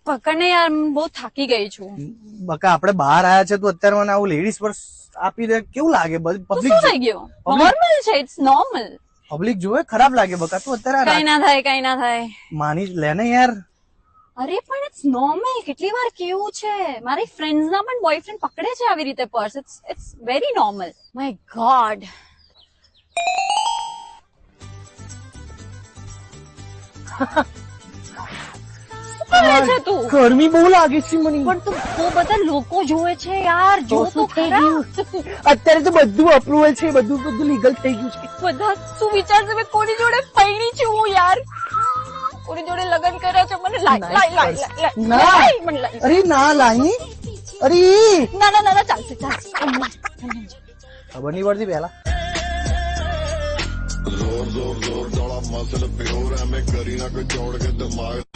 પકડને યાર, બહુ થાકી ગઈ છું. બકા આપણે બહાર આયા છે, તું અત્યારે મને આવું લેડીઝ પર્સ આપી દે, કેવું લાગે? તો પબ્લિક શું થઈ ગયું? નોર્મલ છે, ઇટ્સ નોર્મલ. પબ્લિક જોવે, ખરાબ લાગે બકા. તું અત્યારે કઈ ના થાય, કઈ ના થાય. માની લે ને યાર. અરે પણ ઇટ્સ નોર્મલ. કેટલી વાર કેવું છે, મારી ફ્રેન્ડ્સ ના પણ બોયફ્રેન્ડ પકડે છે આવી રીતે purse. It's very normal. My god. છે તું ગરમી બહુ લાગે છે મને. પણ તું બહુ બધા લોકો જોવે છે યાર. જો તો ખરા. અત્યારે તો બધું અપ્રુવલ છે, બધું લીગલ થઈ ગયું છે. બધા શું વિચારશે? મેં કોની જોડે પૈણી છું હું યાર? કોની જોડે લગ્ન કર્યા છે? મને લાય. અરે ના લાઈ. અરે ના ચાલશે. ખબર નહીં પડતી પેલા. जोर जोर जोर जोड़ा मसल प्योर है मैं करी ना कोई जोड़ के दिमाग